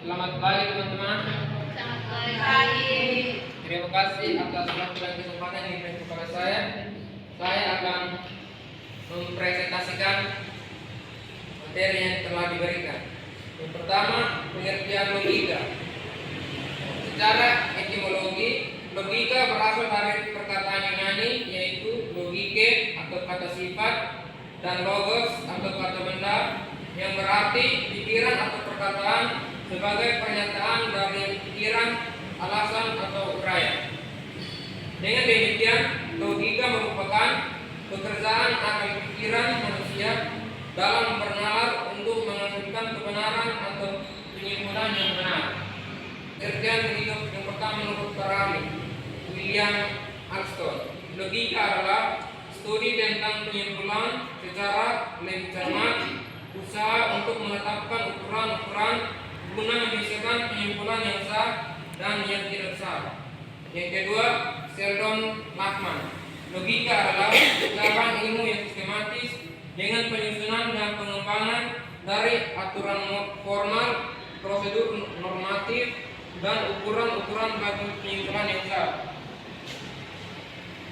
Selamat pagi teman-teman. Selamat pagi. Terima kasih atas waktu dan kesempatan yang diberikan kepada saya. Saya akan mempresentasikan materi yang telah diberikan. Yang pertama, pengertian logika. Secara etimologi, logika berasal dari perkataan Yunani yaitu logike atau kata sifat dan logos atau kata benda yang berarti pikiran atau perkataan sebagai pernyataan dari pikiran, alasan atau uraian. Dengan demikian, logika merupakan pekerjaan akal pikiran manusia dalam bernalar untuk menghasilkan kebenaran atau penyimpulan yang benar. Pengertian logika yang pertama menurut Karami, William Alston. Logika adalah studi tentang penyimpulan secara lebih cermat, usaha untuk menetapkan ukuran-ukuran guna menyelesaikan penyimpulan yang sah dan yang tidak sah. Yang kedua, Sheldon Lachman. Logika adalah cabang ilmu yang sistematis dengan penyusunan dan pengembangan dari aturan formal, prosedur normatif, dan ukuran-ukuran bagi penyimpulan yang sah.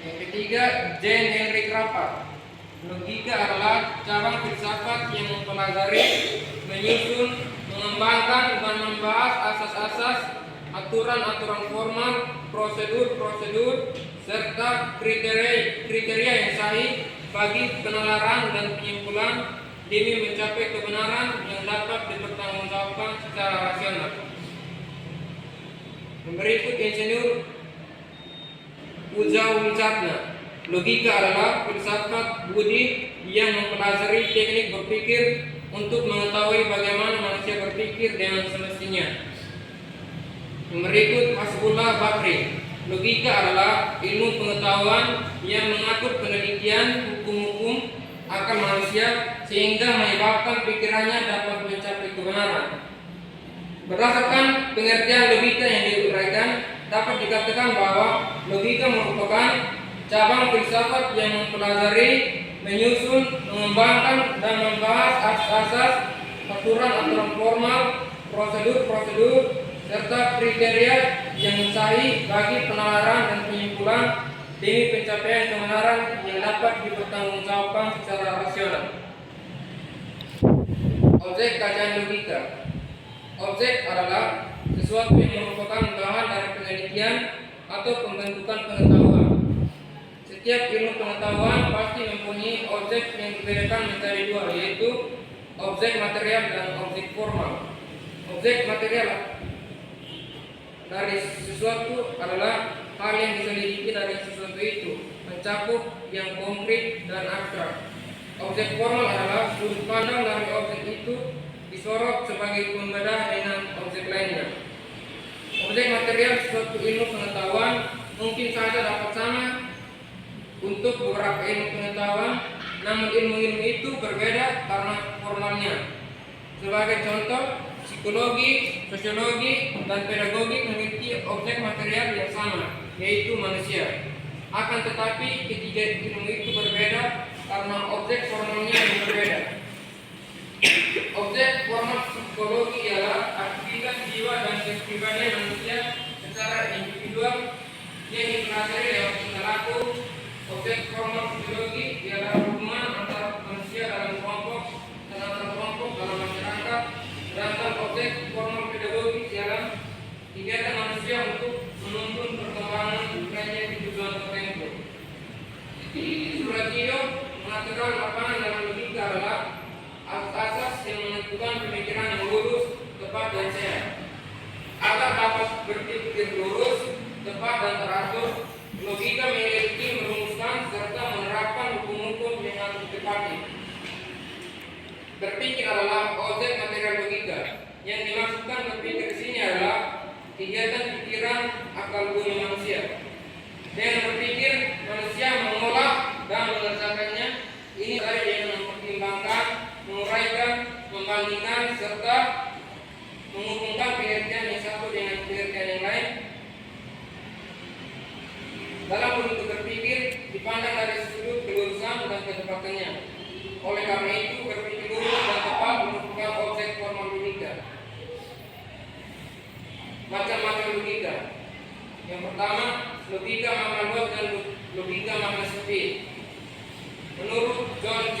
Yang ketiga, Jane Henry Crawford. Logika adalah cabang filsafat yang mempelajari, menyusun, mengembangkan dan membahas asas-asas, aturan-aturan formal, prosedur-prosedur, serta kriteria yang sahih bagi penalaran dan penyimpulan demi mencapai kebenaran yang dapat dipertanggungjawabkan secara rasional. Berikut Insinyur Uza Wicatna. Logika adalah filsafat budi yang mempelajari teknik berpikir untuk mengetahui bagaimana manusia berpikir dengan semestinya. Berikut Hasbullah Bakri. Logika adalah ilmu pengetahuan yang mengatur penelitian hukum-hukum akal manusia sehingga menyebabkan pikirannya dapat mencapai kebenaran. Berdasarkan pengertian logika yang diuraikan, dapat dikatakan bahwa logika merupakan cabang filsafat yang mempelajari, menyusun, mengembangkan, dan membahas asas-asas, aturan-aturan formal, prosedur-prosedur, serta kriteria yang sahih bagi penalaran dan penyimpulan demi pencapaian kebenaran yang dapat dipertanggungjawabkan secara rasional. Objek kajian logika. Objek adalah sesuatu yang merupakan bahan dari penelitian atau pembentukan pengetahuan. Setiap ilmu pengetahuan pasti mempunyai objek yang dibedakan menjadi dua, yaitu objek material dan objek formal. Objek material dari sesuatu adalah hal yang diselidiki dari sesuatu itu, mencakup yang konkret dan abstrak. Objek formal adalah sudut pandang dari objek itu disorot sebagai pembeda dengan objek lainnya. Objek material suatu ilmu pengetahuan mungkin saja dapat sama untuk beberapa ilmu pengetahuan, namun ilmu-ilmu itu berbeda karena formalnya. Sebagai contoh, psikologi, sosiologi, dan pedagogi memiliki objek material yang sama, yaitu manusia. Akan tetapi ketiga ilmu itu berbeda karena objek formalnya yang berbeda. Objek formal psikologi ialah aktivitas jiwa dan kepribadian manusia secara individual yang dipelajari lewat tingkah laku. Objek formal sosiologi ialah hubungan antara manusia dalam kelompok dan antar kelompok dalam masyarakat. Sedangkan objek formal pedagogis ialah kegiatan manusia untuk menuntun perkembangan budaya di tujuan tertentu. Suratio mengatakan lapangan dalam logika adalah asas yang menentukan pemikiran yang lurus, tepat, dan sehat. Agar dapat berpikir lurus, tepat, dan teratur, logika memiliki merumuskan serta menerapkan hukum-hukum dengan tepatnya. Berpikir adalah objek material logika. Yang dimaksudkan berpikir di sini adalah kegiatan pikiran akal bumi manusia. Dengan berpikir, manusia mengolah dan mengerjakannya. Ini dari dengan mempertimbangkan, menguraikan, membandingkan, serta menghubungkan pengertian yang satu dengan pengertian yang lain. Dalam bentuk berpikir dipandang dari sudut kelurusan dan ketepatannya. Oleh karena itu, berpikir lurus dan tepat merupakan objek formal logika. Yang pertama, logika makna luas dan logika makna sempit. Menurut John C.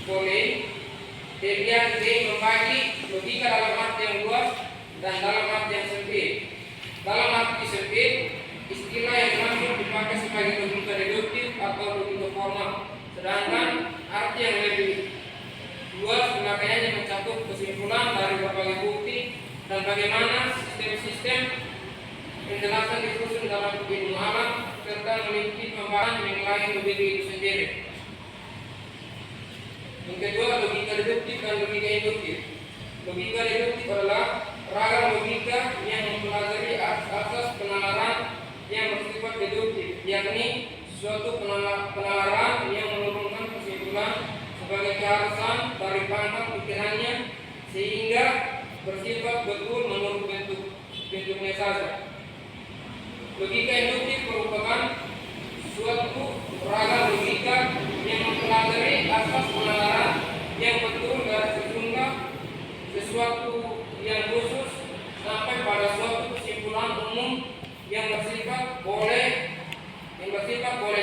Pauling, Debian D membagi logika dalam arti yang luas dan dalam arti yang sempit. Dalam arti sempit, istilah yang langsung dipakai sebagai logika deduktif atau logika formal. Sedangkan arti yang lebih luas pemakaiannya mencakup kesimpulan dari berbagai bukti dan bagaimana sistem-sistem penjelasan disusun dalam ilmu alam serta memiliki pembahasan mengenai logika itu sendiri. Yang kedua, logika deduktif dan logika induktif. Logika deduktif adalah ragam logika yang mempelajari asas penalaran yang bersifat deduktif, yakni suatu penalaran yang menurunkan kesimpulan sebagai keharusan dari pangkat pikirannya sehingga bersifat betul menurut bentuknya saja. Logika induktif merupakan suatu ragam logika yang mempelajari asas penalaran yang betul dari sejumlah sesuatu yang khusus sampai pada suatu kesimpulan umum yang bersifat boleh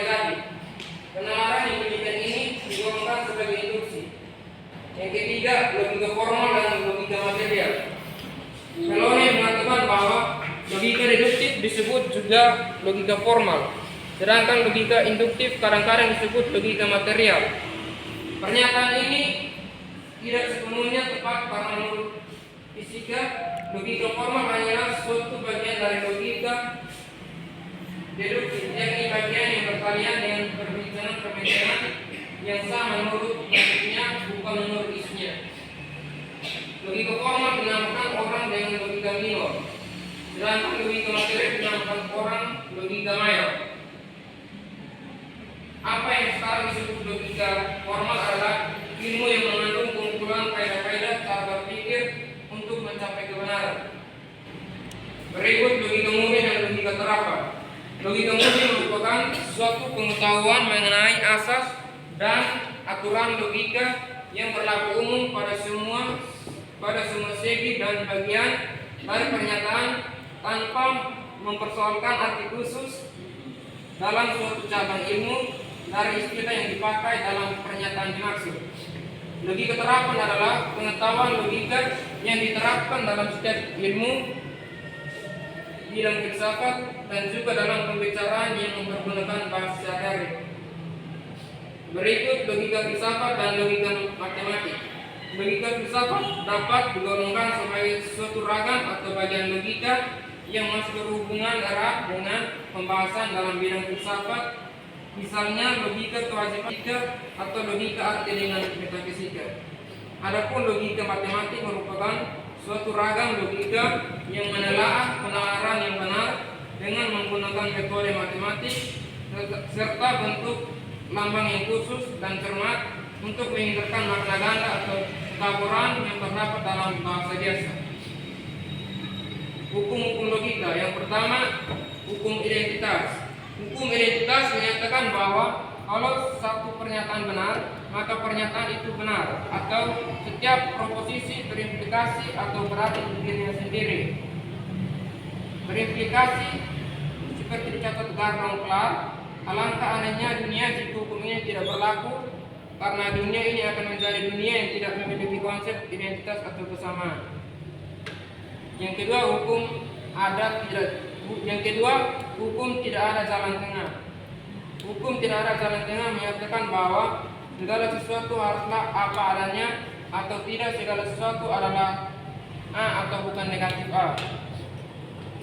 jadi. Penalaran yang demikian ini digolongkan sebagai induksi. Yang ketiga, logika formal dan logika material. Pelone mengatakan bahwa logika deduktif disebut juga logika formal, sedangkan logika induktif kadang-kadang disebut logika material. Pernyataan ini tidak sepenuhnya tepat karena menurut fisika, logika formal hanyalah suatu bagian dari logika deduktif, yakni bagian yang berkalian dengan perbincangan yang sama menurut bentuknya bukan menurut isinya. Logika formal dinamakan orang dengan logika minor, sedangkan logika material dinamakan orang logika mayor. Apa yang sekarang disebut logika formal adalah ilmu yang mengandung kumpulan kaidah-kaidah cara berpikir untuk mencapai kebenaran. Berikut logika murni dan logika terapan. Logika murni merupakan suatu pengetahuan mengenai asas dan aturan logika yang berlaku umum pada semua segi dan bagian dari pernyataan tanpa mempersoalkan arti khusus dalam suatu cabang ilmu dari istilah yang dipakai dalam pernyataan dimaksud. Logika terapan adalah pengetahuan logika yang diterapkan dalam setiap ilmu bidang filsafat dan juga dalam pembicaraan yang mempergunakan bahasa sehari-hari. Berikut logika filsafat dan logika matematik. Logika filsafat dapat digolongkan sebagai suatu ragam atau bagian logika yang masih berhubungan erat dengan pembahasan dalam bidang filsafat, misalnya logika kewajiban atau logika arti dengan metafisika. Adapun logika matematik merupakan suatu ragam logika yang menelaah penalaran yang benar dengan menggunakan metode matematik serta bentuk lambang yang khusus dan cermat untuk menghindarkan makna ganda atau kekaburan yang terdapat dalam bahasa biasa. Hukum-hukum logika. Yang pertama, hukum identitas. Hukum identitas menyatakan bahwa kalau satu pernyataan benar, maka pernyataan itu benar, atau setiap proposisi berimplikasi atau berarti dirinya sendiri. Berimplikasi seperti dicatat Garnong Clark, alangkah anehnya dunia jika hukum ini tidak berlaku, karena dunia ini akan menjadi dunia yang tidak memiliki konsep identitas atau kesamaan. Yang kedua, hukum tidak ada jalan tengah. Hukum tidak ada jalan tengah menyatakan bahwa segala sesuatu haruslah apa adanya atau tidak segala sesuatu adalah A atau bukan negatif A.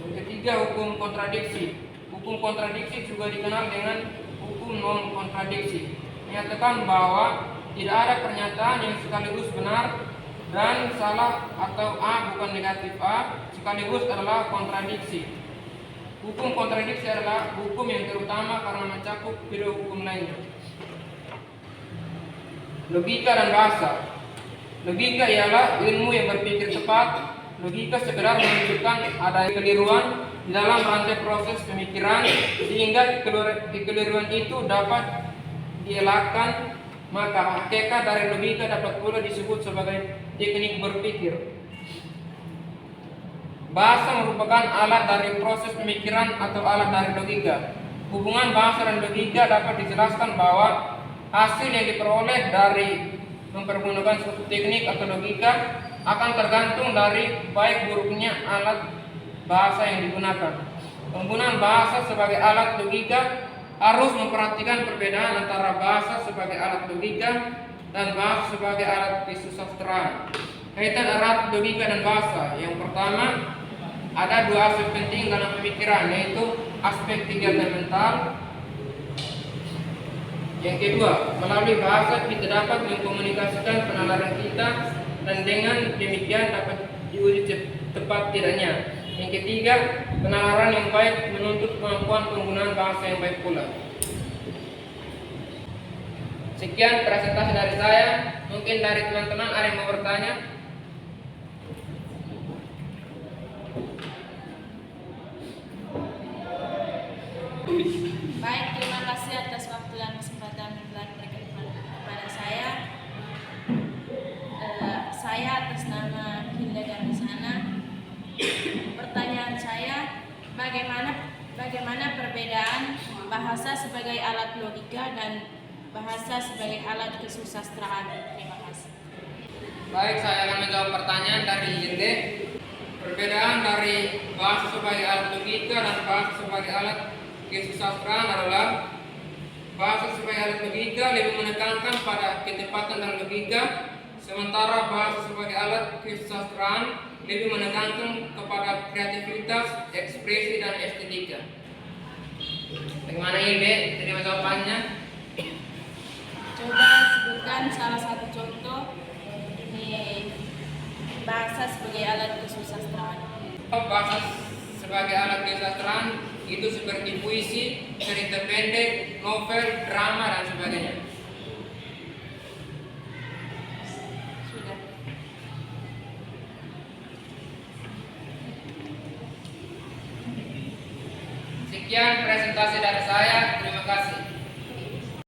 Yang ketiga, hukum kontradiksi. Hukum kontradiksi juga dikenal dengan hukum non kontradiksi. Menyatakan bahwa tidak ada pernyataan yang sekaligus benar dan salah atau A bukan negatif A sekaligus adalah kontradiksi. Hukum kontradiksi adalah hukum yang terutama karena mencakup kedua hukum lainnya. Logika dan bahasa. Logika ialah ilmu yang berpikir tepat. Logika sekedar menunjukkan adanya keliruan di dalam rantai proses pemikiran sehingga kekeliruan itu dapat dielakkan. Maka hakikat dari logika dapat pula disebut sebagai teknik berpikir. Bahasa merupakan alat dari proses pemikiran atau alat dari logika. Hubungan bahasa dan logika dapat dijelaskan bahwa hasil yang diperoleh dari mempergunakan suatu teknik atau logika akan tergantung dari baik buruknya alat bahasa yang digunakan. Penggunaan bahasa sebagai alat logika harus memperhatikan perbedaan antara bahasa sebagai alat logika dan bahasa sebagai alat kesusastraan. Kaitan erat logika dan bahasa. Yang pertama, ada dua aspek penting dalam pemikiran, yaitu aspek kegiatan mental. Yang kedua, melalui bahasa kita dapat mengkomunikasikan penalaran kita dan dengan demikian dapat diuji tepat tidaknya. Yang ketiga, penalaran yang baik menuntut kemampuan penggunaan bahasa yang baik pula. Sekian presentasi dari saya. Mungkin dari teman-teman ada yang mau bertanya? Baik, terima kasih atas waktu dan kesempatan yang telah diberikan kepada saya. Saya atas nama Hilda Darmisana. Pertanyaan saya, bagaimana perbedaan bahasa sebagai alat logika dan bahasa sebagai alat kesusastraan? Terima kasih. Baik, saya akan menjawab pertanyaan dari Hilda. Perbedaan dari bahasa sebagai alat logika dan bahasa sebagai alat kesusastraan adalah bahasa sebagai alat logika lebih menekankan pada ketepatan dan logika, sementara bahasa sebagai alat kesusastraan lebih menekankan kepada kreativitas, ekspresi, dan estetika. Bagaimana Hilde? Terima jawabannya. Coba sebutkan salah satu contoh ini bahasa sebagai alat kesusastraan. Bahasa sebagai alat kesusastraan itu seperti puisi, cerita pendek, novel, drama, dan sebagainya. Sudah. Sekian presentasi dari saya. Terima kasih.